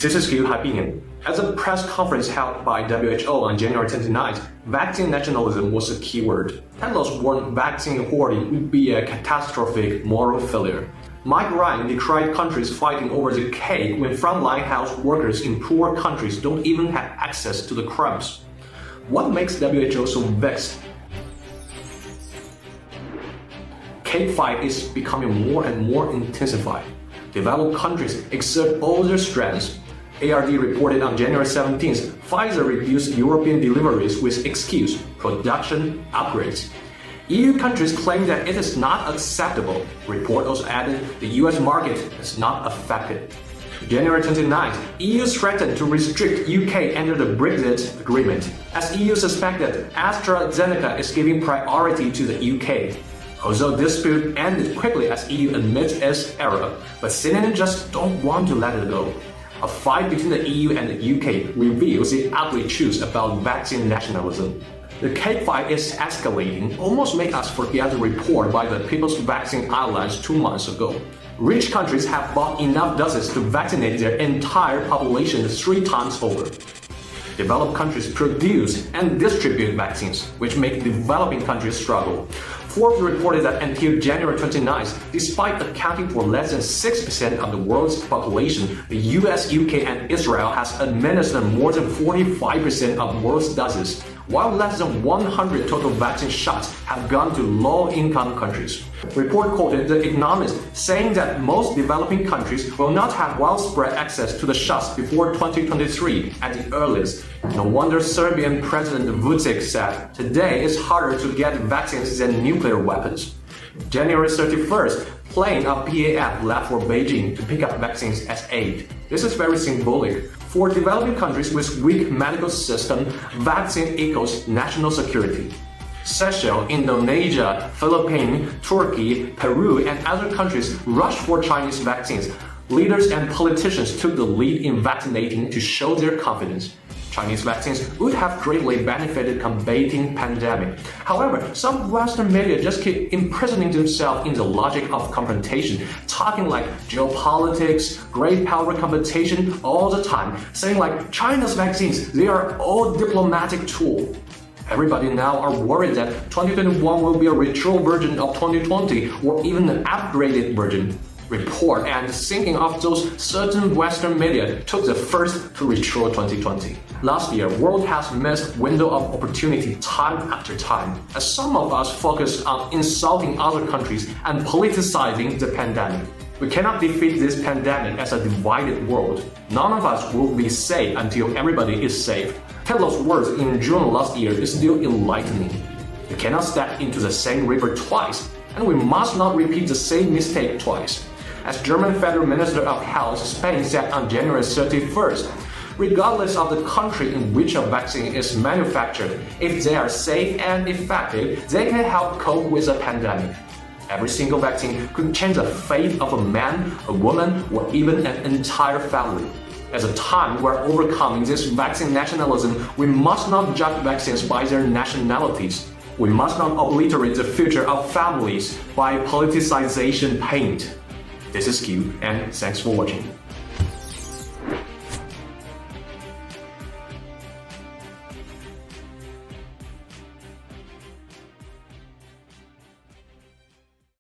This is Q opinion. At a press conference held by WHO on January 29th, vaccine nationalism was a keyword. Tedros warned vaccine hoarding would be a catastrophic moral failure. Mike Ryan decried countries fighting over the cake when frontline health workers in poor countries don't even have access to the crumbs. What makes WHO so vexed? Cake fight is becoming more and more intensified. Developed countries exert all their strengths. ARD reported on January 17th, Pfizer reduced European deliveries with excuse production upgrades. EU countries claim that it is not acceptable. Report also added the US market is not affected. January 29th, EU threatened to restrict UK under the Brexit agreement, as EU suspected AstraZeneca is giving priority to the UK. Although this dispute ended quickly as EU admits its error, but citizens just don't want to let it go. A fight between the EU and the UK reveals the ugly truth about vaccine nationalism. The cake fight is escalating, almost make us forget the report by the People's Vaccine Alliance 2 months ago. Rich countries have bought enough doses to vaccinate their entire population 3 times over. Developed countries produce and distribute vaccines, which make developing countries struggle. Forbes reported that until January 29th, despite accounting for less than 6% of the world's population, the US, UK, and Israel has administered more than 45% of the world's doses, while less than 100 total vaccine shots have gone to low-income countries. Report quoted the economist saying that most developing countries will not have widespread access to the shots before 2023 at the earliest. No wonder Serbian President Vučić said, "Today it's harder to get vaccines than nuclear weapons." January 31st, plane of PAF left for Beijing to pick up vaccines as aid. This is very symbolic. For developing countries with weak medical system, vaccine equals national security. Seychelles, Indonesia, Philippines, Turkey, Peru, and other countries rushed for Chinese vaccines. Leaders and politicians took the lead in vaccinating to show their confidence. Chinese vaccines would have greatly benefited combating pandemic. However, some Western media just keep imprisoning themselves in the logic of confrontation, talking like geopolitics, great power competition all the time, saying like China's vaccines, they are all diplomatic tool. Everybody now are worried that 2021 will be a retro version of 2020 or even an upgraded version. Report and thinking of those certain Western media took the first to retro 2020. Last year, world has missed window of opportunity time after time, as some of us focused on insulting other countries and politicizing the pandemic. We cannot defeat this pandemic as a divided world. None of us will be safe until everybody is safe. Tedros' words in June last year is still enlightening. We cannot step into the same river twice, and we must not repeat the same mistake twice. As German Federal Minister of Health Spain said on January 31st, regardless of the country in which a vaccine is manufactured, if they are safe and effective, they can help cope with a pandemic. Every single vaccine could change the fate of a man, a woman, or even an entire family. At a time where overcoming this vaccine nationalism, we must not judge vaccines by their nationalities. We must not obliterate the future of families by politicization paint. This is Q, and thanks for watching.